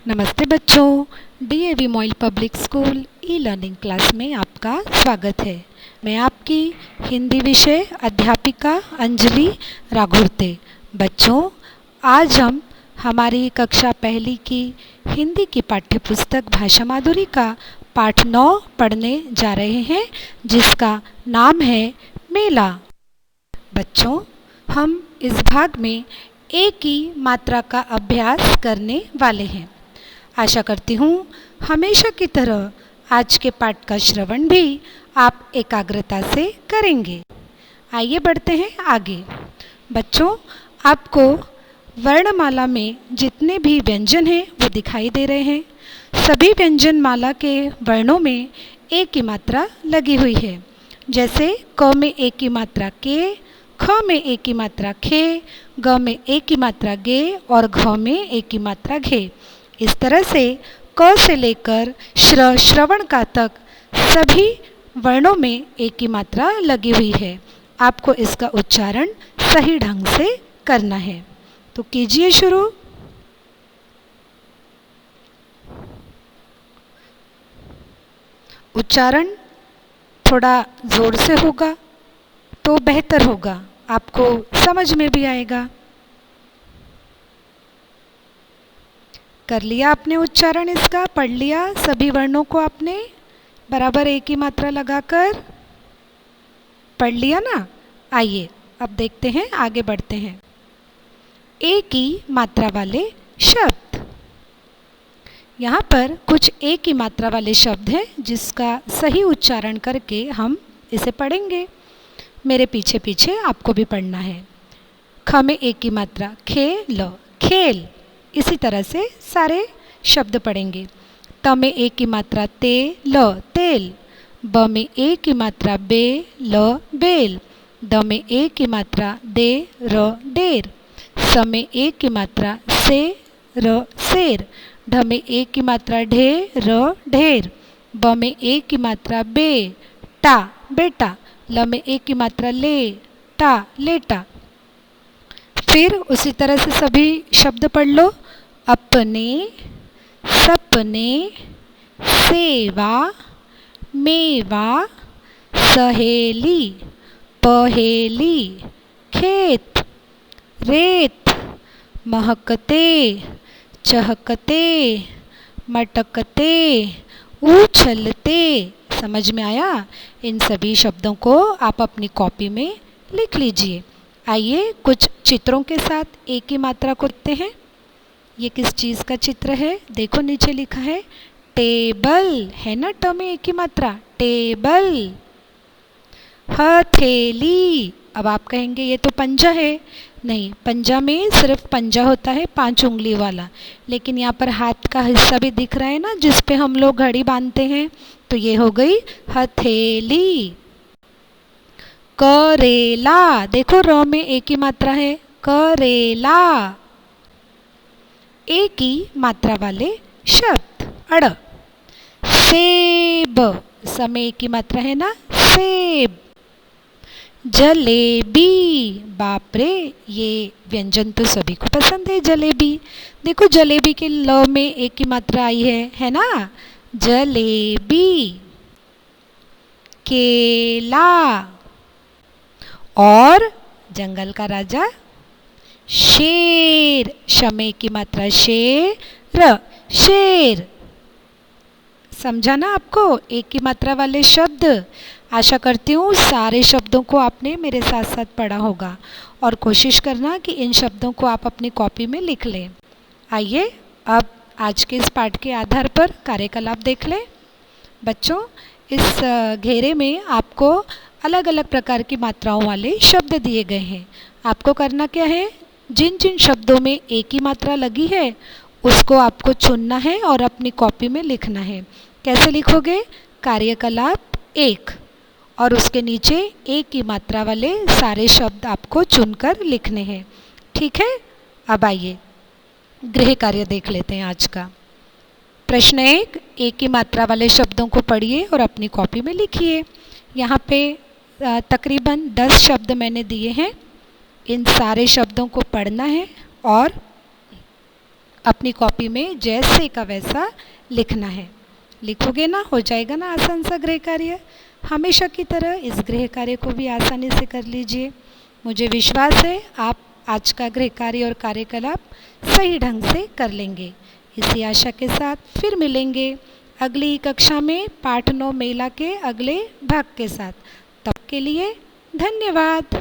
नमस्ते बच्चों, DAV MOIL public school e learning class में आपका स्वागत है। मैं आपकी हिंदी विषय अध्यापिका अंजलि राघुर्ते। बच्चों, आज हम हमारी कक्षा पहली की हिंदी की पाठ्यपुस्तक भाषा माधुरी का पाठ 9 पढ़ने जा रहे हैं, जिसका नाम है मेला। बच्चों, हम इस भाग में एक ही मात्रा का अभ्यास करने वाले हैं। आशा करती हूँ हमेशा की तरह आज के पाठ का श्रवण भी आप एकाग्रता से करेंगे। आइए बढ़ते हैं आगे। बच्चों, आपको वर्णमाला में जितने भी व्यंजन हैं वो दिखाई दे रहे हैं। सभी व्यंजन माला के वर्णों में एक ही मात्रा लगी हुई है। जैसे क में एक ही मात्रा के, ख में एक ही मात्रा खे, ग में एक ही मात्रा गे और घ में एक ही मात्रा घे। इस तरह से क से लेकर श्रवण का तक सभी वर्णों में एक ही मात्रा लगी हुई है। आपको इसका उच्चारण सही ढंग से करना है, तो कीजिए शुरू। उच्चारण थोड़ा जोर से होगा तो बेहतर होगा, आपको समझ में भी आएगा। कर लिया आपने उच्चारण इसका? पढ़ लिया सभी वर्णों को आपने बराबर एक ही मात्रा लगाकर? पढ़ लिया ना? आइए अब देखते हैं, आगे बढ़ते हैं। एक ही मात्रा वाले शब्द। यहाँ पर कुछ एक ही मात्रा वाले शब्द हैं जिसका सही उच्चारण करके हम इसे पढ़ेंगे। मेरे पीछे पीछे आपको भी पढ़ना है। ख में एक ही मात्रा खेल, खेल। इसी तरह से सारे शब्द पढ़ेंगे। त में एक ही मात्रा ते ल, तेल। ब में एक ही मात्रा बे ल, बेल। द में एक ही मात्रा दे र, डेर। स में एक ही मात्रा से र, सेर। ढ में एक ही मात्रा ढे र, ढेर। ब में एक ही मात्रा बे टा, बेटा। ल में एक ही मात्रा ले टा, लेटा। फिर उसी तरह से सभी शब्द पढ़ लो। अपने, सपने, सेवा, मेवा, सहेली, पहेली, खेत, रेत, महकते, चहकते, मटकते, उछलते। समझ में आया? इन सभी शब्दों को आप अपनी कॉपी में लिख लीजिए। आइए कुछ चित्रों के साथ एक ही मात्रा को लिखते हैं। ये किस चीज़ का चित्र है? देखो नीचे लिखा है टेबल, है ना? ट में एक ही मात्रा, टेबल। हथेली। अब आप कहेंगे ये तो पंजा है। नहीं, पंजा में सिर्फ पंजा होता है 5 उंगली वाला, लेकिन यहाँ पर हाथ का हिस्सा भी दिख रहा है ना, जिस पे हम लोग घड़ी बांधते हैं, तो ये हो गई हथेली। करेला। देखो र में एक ही मात्रा है, करेला। एक ही मात्रा वाले शब्द। अड़। सेब। समय एक ही मात्रा है ना, सेब। जलेबी। बाप रे, ये व्यंजन तो सभी को पसंद है, जलेबी। देखो जलेबी के ल में एक ही मात्रा आई है ना, जलेबी। केला। और जंगल का राजा शेर। शमे की मात्रा शेर, शेर। समझा ना आपको एक ही मात्रा वाले शब्द? आशा करती हूँ सारे शब्दों को आपने मेरे साथ साथ पढ़ा होगा और कोशिश करना कि इन शब्दों को आप अपनी कॉपी में लिख लें। आइए अब आज के इस पाठ के आधार पर कार्यकलाप देख लें। बच्चों, इस घेरे में आपको अलग अलग प्रकार की मात्राओं वाले शब्द दिए गए हैं। आपको करना क्या है? जिन जिन शब्दों में एक ही मात्रा लगी है उसको आपको चुनना है और अपनी कॉपी में लिखना है। कैसे लिखोगे? कार्यकलाप 1 और उसके नीचे एक ही मात्रा वाले सारे शब्द आपको चुनकर लिखने हैं। ठीक है? अब आइए गृह कार्य देख लेते हैं आज का। प्रश्न 1, एक ही मात्रा वाले शब्दों को पढ़िए और अपनी कॉपी में लिखिए। यहाँ पे तकरीबन 10 शब्द मैंने दिए हैं। इन सारे शब्दों को पढ़ना है और अपनी कॉपी में जैसे का वैसा लिखना है। लिखोगे ना, हो जाएगा ना आसान सा गृह कार्य। हमेशा की तरह इस गृह कार्य को भी आसानी से कर लीजिए। मुझे विश्वास है आप आज का गृह कार्य और कार्यकलाप सही ढंग से कर लेंगे। इसी आशा के साथ फिर मिलेंगे अगली कक्षा में पाठ 9 मेला के अगले भाग के साथ। तब के लिए धन्यवाद।